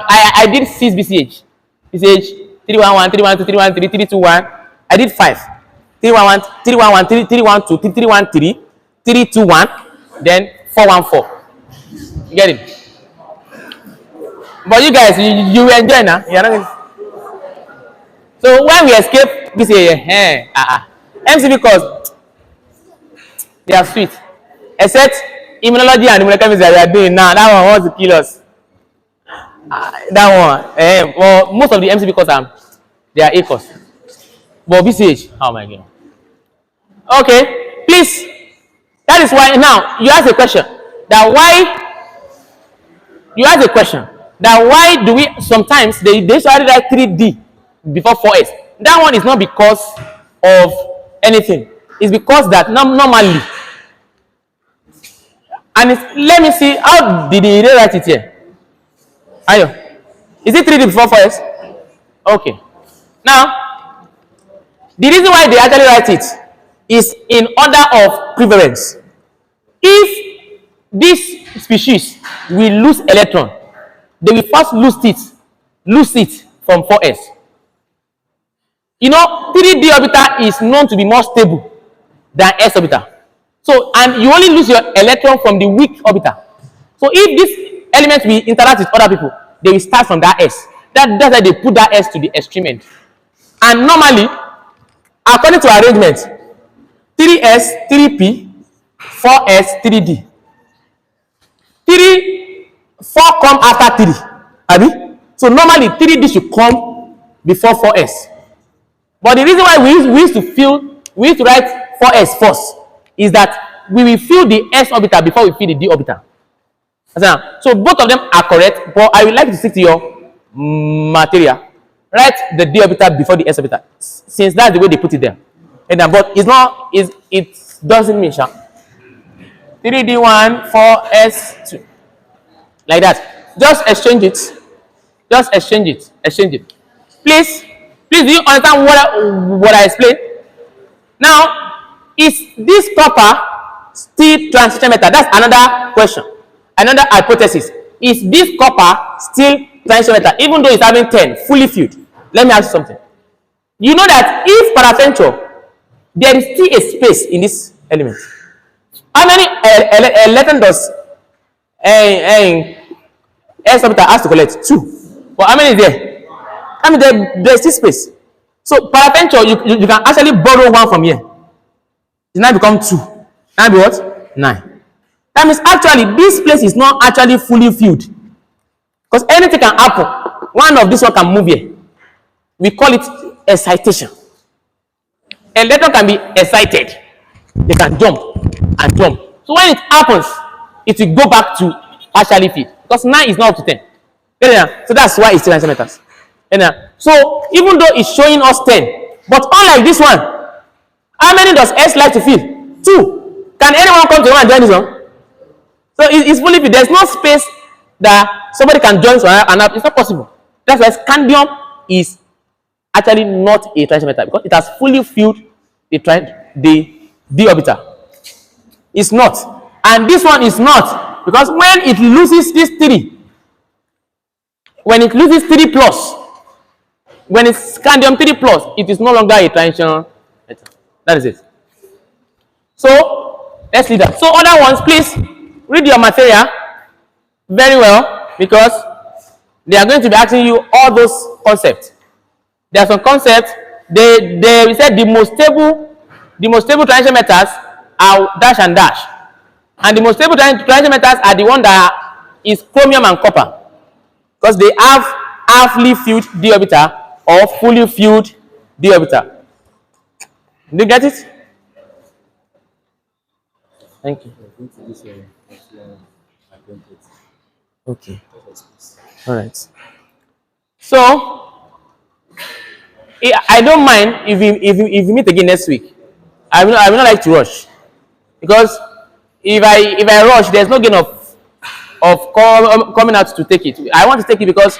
I did 6 BCH. BCH 311, 312, 313, 321. I did 5. 311, 311, 312, 313, 321, then 414. You get it? But you guys, you enjoy now. You're not. So when we escape BCH, MCB course, they are sweet. Except immunology and immunochemistry that we are doing now. That one wants to kill us. That one. Well, most of the MCB courses they are A course. But BCH, oh my god. Okay, please. That is why now you ask a question. That why you ask a question. That why do we sometimes they usually write 3D before 4S? That one is not because of anything. It's because that normally. And let me see, how did they write it here? Ayo, is it 3D before 4S? Okay. Now, the reason why they actually write it is in order of preference. If this species will lose electron, they will first lose it from 4S. You know, 3D orbital is known to be more stable than S orbital. So, and you only lose your electron from the weak orbital. So, if this element will interact with other people, they will start from that S. That's why they put that S to the extreme end. And normally, according to arrangement, 3S, 3P, 4S, 3D. 4 come after 3. Abi? So normally 3D should come before 4S. But the reason why we used to write 4S first is that we will fill the S orbital before we fill the D orbital. So both of them are correct, but I would like to stick to your material. Write the D orbital before the S orbital, since that's the way they put it there. But it's not. It doesn't mean 3D1, 4S2, like that. Just exchange it. Just exchange it. Exchange it. Please, do you understand what I explained? Now, is this copper still transition metal? That's another question. Another hypothesis. Is this copper still transition metal, even though it's having 10, fully filled? Let me ask you something. You know that if peradventure there is still a space in this element, how many electrons does S orbital has to collect? 2. But how many is there? I mean, there's still space. So peradventure you can actually borrow 1 from here. It now become 2. Now be what? 9. That means actually this place is not actually fully filled, because anything can happen. One of this one can move here. We call it excitation. Electron can be excited. They can jump and jump. So when it happens, it will go back to partially filled, because 9 is not up to 10. So that's why it's transition metals. So even though it's showing us 10, but unlike this one, how many does S like to fill? 2. Can anyone come to one and join this one? So it's fully filled. There's no space that somebody can join and it's not possible. That's why scandium is actually not a transition metal, because it has fully filled the D orbital. It's not. And this one is not, because when it loses this 3, when it loses 3 plus, when it's scandium 3 plus, it is no longer a transition metal. That is it. So let's leave that. So other ones, please read your material very well, because they are going to be asking you all those concepts. There are some concepts. They said the most stable transition metals are dash and dash, and the most stable transition metals are the one that is chromium and copper, because they have halfly filled d orbital or fully filled d orbital. Do you get it? Thank you. Okay. All right. So I don't mind if we meet again next week. I will not like to rush, because if I rush, there's no gain of coming out to take it. I want to take it because